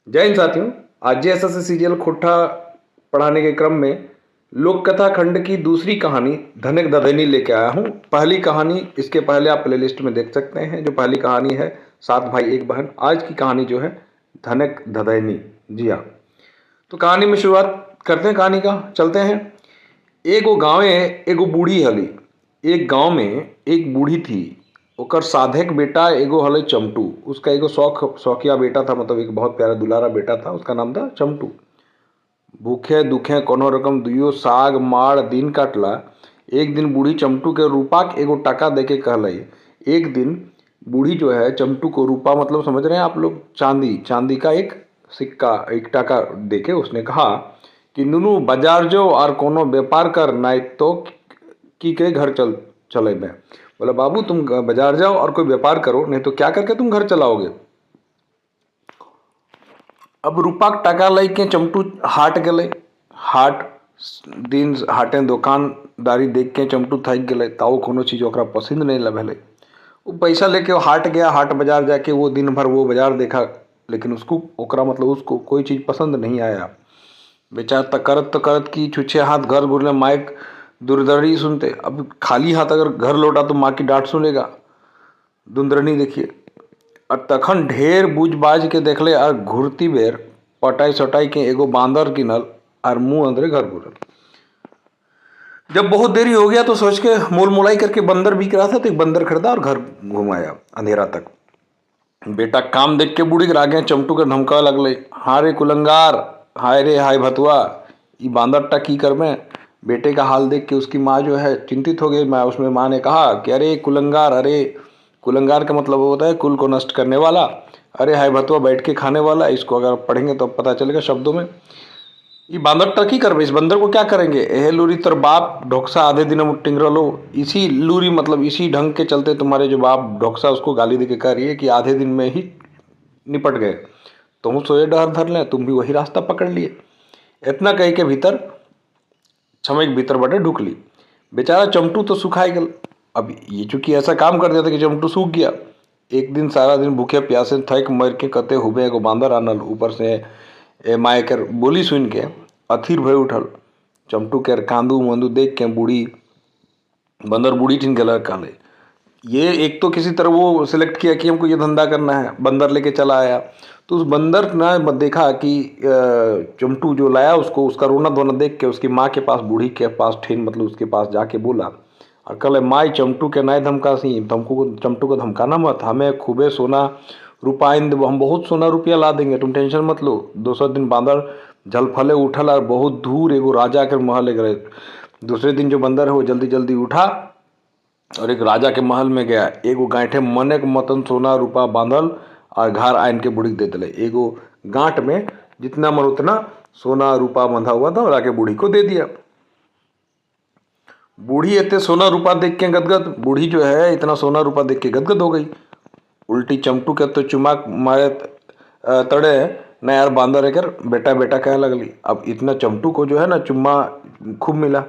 जय हिंद साथियों। आज जेएसएससी सीजीएल खोटा पढ़ाने के क्रम में लोक कथा खंड की दूसरी कहानी धनक ददैनी लेके आया हूँ। पहली कहानी इसके पहले आप प्लेलिस्ट में देख सकते हैं। जो पहली कहानी है 7 भाई 1 बहन। आज की कहानी जो है धनक ददैनी। जी हाँ, तो कहानी में शुरुआत करते हैं। कहानी का चलते हैं। एगो गाँवे एगो बूढ़ी हली। एक गांव में एक बूढ़ी थी। ओकर साधक बेटा एगो हले चमटू। उसका एगो शौकिया बेटा था, मतलब एक बहुत प्यारा दुलारा बेटा था। उसका नाम था चमटू। भूखे दुखे कोनो रकम दुइयो साग माड़ दिन काटला। एक दिन बूढ़ी चमटू के रूपा के एगो टका दे के कहलई। एक दिन बूढ़ी जो है चमटू को रूपा मतलब समझ रहे हैं आप लोग, चांदी, चांदी का एक सिक्का, एक टका दे के उसने कहा कि नुनू बाजार जो और कोनो व्यापार कर, नहीं तो की के घर चले मैं। बोला बाबू तुम बाजार जाओ और कोई व्यापार करो, नहीं तो क्या करके तुम घर चलाओगे। अब रूपा के टका लई के चमटू हाट गए। हाट दिन हाटे दुकानदारी देख के चमटू थक गए। ताऊ कोनो चीज ओकरा पसंद नहीं लगे। वो पैसा लेके वो हाट गया। हाट बाजार जाके वो दिन भर वो बाजार देखा, लेकिन उसको ओकरा मतलब उसको कोई चीज पसंद नहीं आया। बेचारा तो करत की छुच्छे हाथ घर घुरने माइक दुरदरी सुनते। अब खाली हाथ अगर घर लौटा तो माँ की डांट सुनेगा। दुंदरनी देखिए। और तखन ढेर बूझ बाज के देखले और घुरती बेर पटाई सटाई के एगो बांदर किनल और मुंह अंदरे घर घुरल। जब बहुत देरी हो गया तो सोच के मोल मोलाई करके बंदर बिक रहा था, तो एक बंदर खरीदा और घर घुमाया अंधेरा तक। बेटा काम देख के बूढ़ी रागे चमटू के धमका लगले, हाँ रे कुलंगार, हाय रे हाय भतुआ, ये बांदर टा की कर में। बेटे का हाल देख के उसकी माँ जो है चिंतित हो गई। उसमें माँ ने कहा कि अरे कुलंगार, अरे कुलंगार का मतलब वो होता है कुल को नष्ट करने वाला। अरे हाय भतुआ बैठ के खाने वाला। इसको अगर पढ़ेंगे तो पता चलेगा शब्दों में। ये बांदर टा की करबे, इस बंदर को क्या करेंगे। एहे लूरी तर बाप ढोक्सा आधे दिन टिंगरल लो। इसी लूरी मतलब इसी ढंग के चलते तुम्हारे जो बाप ढोक्सा उसको गाली दे के कह रही है कि आधे दिन में ही निपट गए। तुम सोए डर धर ले, तुम भी वही रास्ता पकड़ लिए। इतना कह के भीतर छमय के भीतर बटे ढुक ली। बेचारा चमटू तो सुखाई गल। अब ये चूंकि ऐसा काम कर दिया था कि चमटू सूख गया। एक दिन सारा दिन भूखे प्यासे थक मर के कते हुए एगो बांदर आनल। ऊपर से माए कर बोली सुन के अथीर भय उठल। चमटू के कांदू मंदू देख के बूढ़ी बंदर बूढ़ी ठिन गलर काले। ये एक तो किसी तरह वो सिलेक्ट किया कि हमको ये धंधा करना है, बंदर लेके चला आया। तो उस बंदर ने देखा कि चमटू जो लाया उसको, उसका रोना धोना देख के उसकी माँ के पास, बूढ़ी के पास ठेन मतलब उसके पास जाके बोला और कल माई चमटू के नाय धमकासी, तुमको चमटू को धमकाना मत, हमें खूबे सोना रुपया हम बहुत सोना रुपया ला देंगे, तुम टेंशन मत लो। दूसरे दिन बांदर झलफले उठल और बहुत दूर एगो राजा के महल गए। दूसरे दिन जो बंदर है वो जल्दी जल्दी उठा और एक राजा के महल में गया। एगो गांठे मने के मतन सोना रूपा बांधल और घर आन के बूढ़ी दे दिले। एगो गांठ में जितना मन उतना सोना रूपा बंधा हुआ था और आके बूढ़ी को दे दिया। बूढ़ी इतने सोना रूपा देख के गदगद, बूढ़ी जो है इतना सोना रूपा देख के गदगद हो गई। उल्टी चमटू के तो चुमाक मारे तड़े न यार बांदर रहकर बेटा बेटा कहने लगली। अब इतना चमटू को जो है ना चुम्मा खूब मिला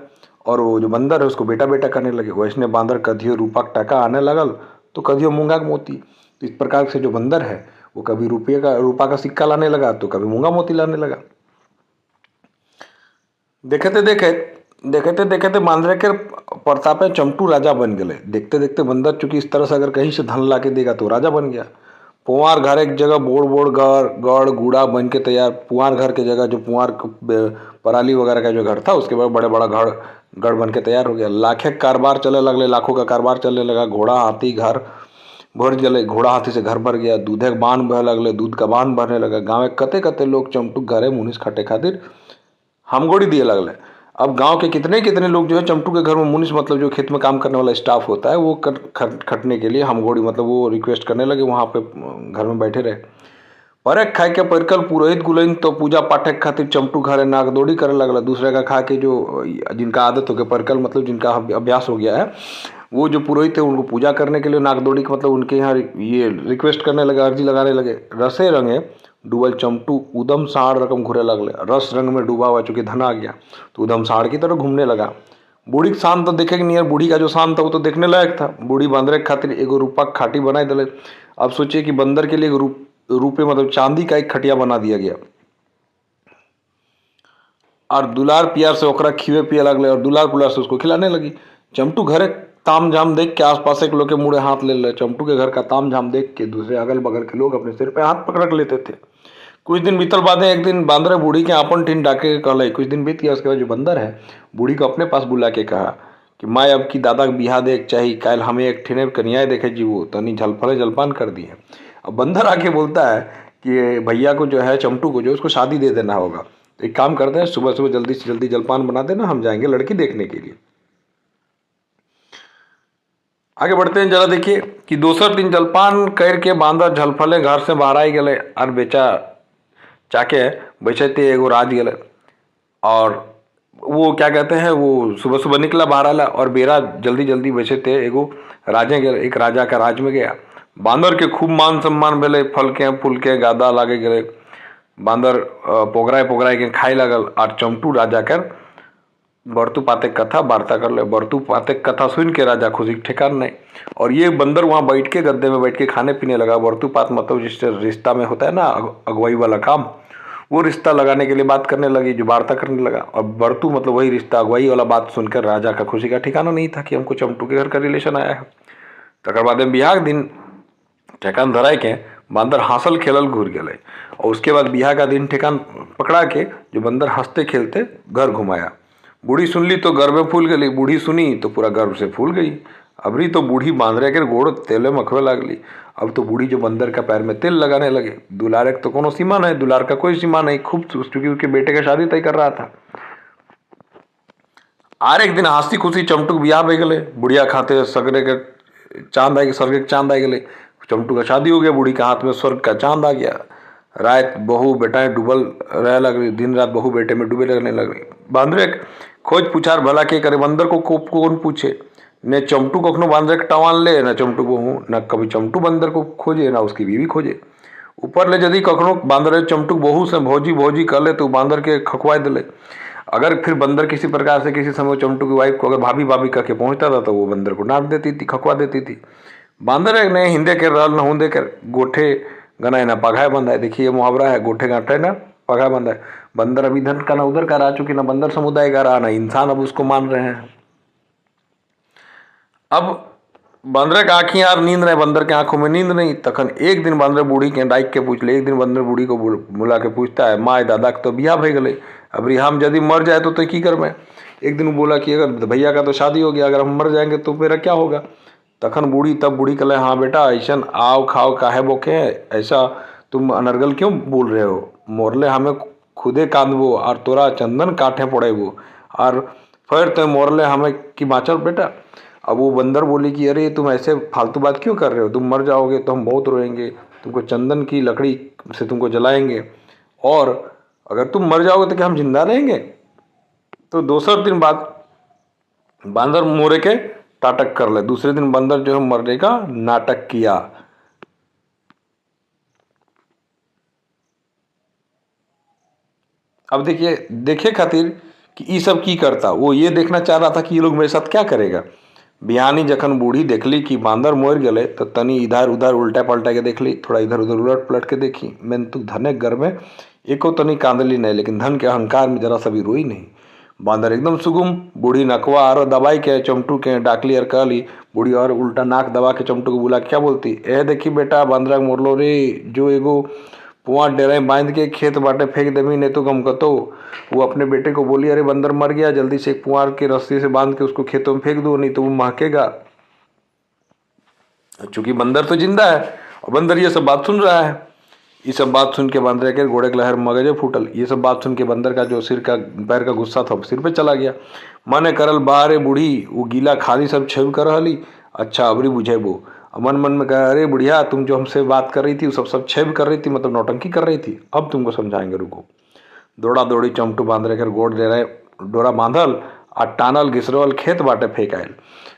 और वो जो बंदर है उसको बेटा बेटा करने लगे। वैसने बांदर कधियो रूपा का टका आने लगल तो कधियो मूंगा का मोती। तो इस प्रकार से जो बंदर है वो कभी रूपा का सिक्का लाने लगा तो कभी मूंगा मोती लाने लगा। देखते देखते देखते बांदर के प्रतापे चमटू राजा बन गए। देखते देखते बंदर चूंकि इस तरह से अगर कहीं से धन ला के देगा तो राजा बन गया। पुआर घर एक जगह बोड़ बोड़ गड़ गूड़ा बन के तैयार। पुआर घर के जगह जो पुआर पराली वगैरह का जो घर था उसके बाद बड़े बड़ा गढ़ बन के तैयार हो गया। लाखे कारोबार चलने लगले, लाखों का कारोबार चलने लगा। घोड़ा हाथी घर भर गए। घोड़ा हाथी से घर भर गया। दूधे के बांध बह लगले, दूध का बांध भरने लगा। गाँव कते कते लोग चमटू घरे मुनिस खटे खातिर हमगोड़ी दिए लगले। अब गांव के कितने कितने लोग जो है चमटू के घर में मुनिस मतलब जो खेत में काम करने वाला स्टाफ होता है वो खटने के लिए हमगोड़ी मतलब वो रिक्वेस्ट करने लगे, वहाँ पे घर में बैठे रहे। पर एक खाए के परकल पुरोहित गुलैन तो पूजा पाठ के खातिर चमटू घरे नागदौड़ी करे लगला। दूसरे का खा के जो जिनका आदत हो गया, परकल मतलब जिनका अभ्यास हो गया है, वो जो पुरोहित है उनको पूजा करने के लिए नागदौड़ी का मतलब उनके यहाँ ये रिक्वेस्ट करने लगे, अर्जी लगाने लगे। रसे रंगे डूबल चमटू उदम साढ़ रकम घूरे लगले। रस रंग में डूबा हुआ चूंकि धन आ गया तो उदम साढ़ की तरह घूमने लगा। बूढ़ी शान तो देखेगी नहीं यार, बूढ़ी का जो शान था वो तो देखने लायक था। बूढ़ी बंदर के खातिर एगो रूपा खाटी बनाई दिले। अब सोचिए कि बंदर के लिए रुपये मतलब चांदी का एक खटिया बना दिया गया और दुलार प्यार से ओकरा खिवे पिए लगले और दुलार पुलार से उसको खिलाने लगी। चमटू घरे ताम झाम देख के आसपास के लोग के मुड़े हाथ ले ले। चमटू के घर का ताम झाम देख के दूसरे अगल बगल के लोग अपने सिर पे हाथ पकड़ लेते थे। कुछ दिन बीतल बादे एक दिन बांदर बूढ़ी के आपन ठीन डाके कहले। कुछ दिन बीत गया, उसके बाद जो बंदर है बूढ़ी को अपने पास बुला के कहा कि माँ अब की दादा के बिहा देख चाहिए, कल हमें एक ठिने कन्याएं देखे जीवो तनी झलफले जलपान कर दिए। अब बंदर आके बोलता है कि भैया को जो है चमटू को जो उसको शादी दे देना होगा। तो एक काम करते हैं, सुबह सुबह जल्दी से जल्दी जलपान बना देना, हम जाएंगे लड़की देखने के लिए। आगे बढ़ते हैं, जरा देखिए कि दोसर दिन जलपान करके बांदर झलफले घर से बाहर आई गए और बेचा चाके बेचते एगो राज गए। और वो क्या कहते हैं, वो सुबह सुबह निकला बाहर आला और बेरा जल्दी जल्दी बेचते एगो राजे गए, एक राजा का राज में गया। बांदर के खूब मान सम्मान भेले, फल के फूल के गादा लागे गए। बांदर पोगराए पोगराए के खाए लगल और चमटू राजा कर बर्तु पाते कथा वार्ता कर ले। बर्तु पाते कथा सुन के राजा खुशी ठिकान नहीं। और ये बंदर वहाँ बैठ के गद्दे में बैठ के खाने पीने लगा। बर्तु पात मतलब जिससे रिश्ता में होता है ना अगुवाई वाला काम, वो रिश्ता लगाने के लिए बात करने लगी, जो वार्ता करने लगा। और बर्तु मतलब वही रिश्ता अगुवाई वाला बात सुनकर राजा का खुशी का ठिकाना नहीं था कि हमको चमटू के घर का रिलेशन आया है। तकर बाद बियाह के दिन ठेकान धराए के बंदर हंसल खेलल घूर गए। और उसके बाद बियाह का दिन ठेकान पकड़ा के जो बंदर हंसते खेलते घर घुमाया। बूढ़ी सुन ली तो गर्व में फूल गई, बूढ़ी सुनी तो पूरा गर्व से फूल गई। अबरी तो बूढ़ी बांदरे के गोड़ तेले मखवे लगली। अब तो बूढ़ी जो बंदर का पैर में तेल लगाने लगे। दुलारे तो कोनो सीमा नहीं, दुलार का कोई सीमा नहीं, खूब क्योंकि उसके बेटे का शादी तय कर रहा था। आर एक दिन हंसी खुशी चमटू बियाह बह गए। बुढ़िया खाते सगरे के चांद आ स्वर्ग के चांद आ गए। चमटू का शादी हो गया, बूढ़ी के हाथ में स्वर्ग का चांद आ गया। रात बहू बेटाएं डूबल रह लगी, दिन रात बहू बेटे में डूबे रहने लगे। बांदरे खोज पुछार भला के करे, बंदर को कौन पूछे। न चमटू कखनो बांदरे के टवान ले, न चमटू बहू, न कभी चमटू बंदर को खोजे, न उसकी बीवी खोजे। ऊपर ले यदि कखनो बांदर चमटू बहू से भौजी भौजी कर ले तो बांदर के खखवाए दिले। अगर फिर बंदर किसी प्रकार से किसी समय चमटू की वाइफ को अगर भाभी भाभी करके पहुंचता था तो वो बंदर को डांट देती थी, खखवा देती थी। बांदर ने हिंदे के रहल न हुंदे के गोठे गनाए ना पगाए बंधाए। देखिए ये मुहावरा है, गोठे गांठे ना पगाए बंधाए। बंदर अभी धन का ना उधर का रहा, चूंकि ना बंदर समुदाय का रहा, ना इंसान अब उसको मान रहे हैं। अब बंदर के आँखी यार नींद रहे, बंदर के आंखों में नींद नहीं। तखन एक दिन बंदर बूढ़ी के डाइक के पूछ ले। एक दिन बंदर बूढ़ी को बुला के पूछता है, माँ दादा के तो बियाह भय गए, अब हम यदि मर जाए तो की करबे। एक दिन वो बोला कि अगर भैया का तो शादी हो गया, अगर हम मर जाएंगे तो मेरा क्या होगा। तखन बूढ़ी कहले, हाँ बेटा ऐसा आओ खाओ काहे बोके, ऐसा तुम अनर्गल क्यों बोल रहे हो। मोरले हमें खुदे कांदबो और तोरा चंदन काठे पड़ेबो और फिर तो मोरले हमें कि बाँचल बेटा। अब वो बंदर बोली कि अरे तुम ऐसे फालतू बात क्यों कर रहे हो, तुम मर जाओगे तो हम बहुत रोएंगे, तुमको चंदन की लकड़ी से तुमको जलाएंगे, और अगर तुम मर जाओगे तो क्या हम जिंदा रहेंगे। तो दूसरे दिन बाद बंदर मोरे के टाटक कर ले। दूसरे दिन बंदर जो है मरने का नाटक किया। अब देखे खातिर कि ये सब की करता, वो ये देखना चाह रहा था कि ये लोग मेरे साथ क्या करेगा। बिहानी जखन बूढ़ी देखली कि बांदर मोर गए तो तनी इधर उधर उल्टा पलटा के देखली, थोड़ा इधर उधर उलट पलट के देखी। मैंने तो धने घर में एको तनी कांदली नहीं, लेकिन धन के अहंकार में जरा सा भी रोई नहीं। बांदर एकदम सुगुम। बूढ़ी नकवा और दबाई के चमटू के डाकली और कहली। बूढ़ी और उल्टा नाक दबा के चमटू को बुला क्या बोलती, ए देखी बेटा बांदरा मोरलो रे, जो एगो पुआ डेरे बांध के खेत बाटे फेंक देवी नहीं तो गम कतो। वो अपने बेटे को बोली, अरे बंदर मर गया, जल्दी से एक पुआर के रस्सी से बांध के उसको खेतों में फेंक दो, नहीं तो वो महकेगा। चूंकि बंदर तो जिंदा है और बंदर ये सब बात सुन रहा है। ये सब बात सुन के बंदर के घोड़े के लहर मगजे फूटल। ये सब बात सुन के बंदर का जो सिर का पैर का गुस्सा था सिर पे चला गया। माने करल बाहरे बूढ़ी वो गीला खाली सब छेब कर रही। अच्छा अबरी बुझेबो। मन मन में कहा, अरे बुढ़िया तुम जो हमसे बात कर रही थी वो सब छेब कर रही थी, मतलब नौटंकी कर रही थी, अब तुमको समझाएंगे, रुको। दौड़ा दौड़ी चमटू बांदरे कर गोड़ दे रहे डोरा बांधल और टानल घिसरवल खेत बाटे फेंक आयल।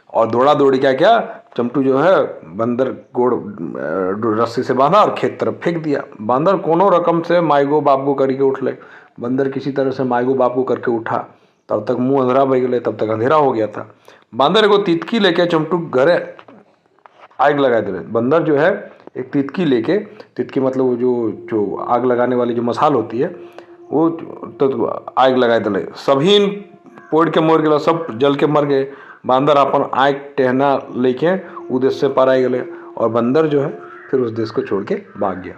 और दौड़ा दौड़ी क्या चमटू जो है बंदर गोड़ रस्सी से बांधा और खेत तरफ फेंक दिया। बंदर कोनो रकम से मायगो बापगो करके उठ ले। बंदर किसी तरह से मायगो बापगो करके उठा, तब तक मुंह अंधेरा बह गए, तब तक अंधेरा हो गया था। बंदर को तितकी लेके चमटू घरे आग लगा दिले। बंदर जो है एक तितकी लेके, तितकी मतलब वो जो आग लगाने वाली जो मसाल होती है वो, तो आग लगाए दले सभी पोड़ के मर गए, सब जल के मर गए। बंदर अपन आग टहना लेके वो देश से पार आ गए और बंदर जो है फिर उस देश को छोड़ के भाग गया।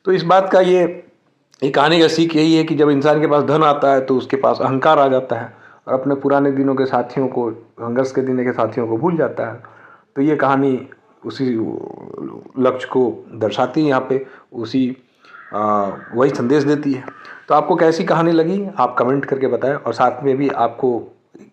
तो इस बात का ये कहानी का सीख यही है कि जब इंसान के पास धन आता है तो उसके पास अहंकार आ जाता है और अपने पुराने दिनों के साथियों को, संघर्ष के दिनों के साथियों को भूल जाता है। तो ये कहानी उसी लक्ष्य को दर्शाती है यहाँ पे, उसी वही संदेश देती है। तो आपको कैसी कहानी लगी आप कमेंट करके बताएं, और साथ में भी आपको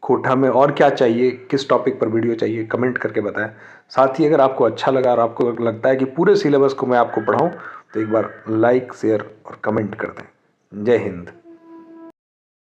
कोठा में और क्या चाहिए, किस टॉपिक पर वीडियो चाहिए, कमेंट करके बताएं। साथ ही अगर आपको अच्छा लगा और आपको लगता है कि पूरे सिलेबस को मैं आपको पढ़ाऊँ तो एक बार लाइक, शेयर और कमेंट कर दें। जय हिंद।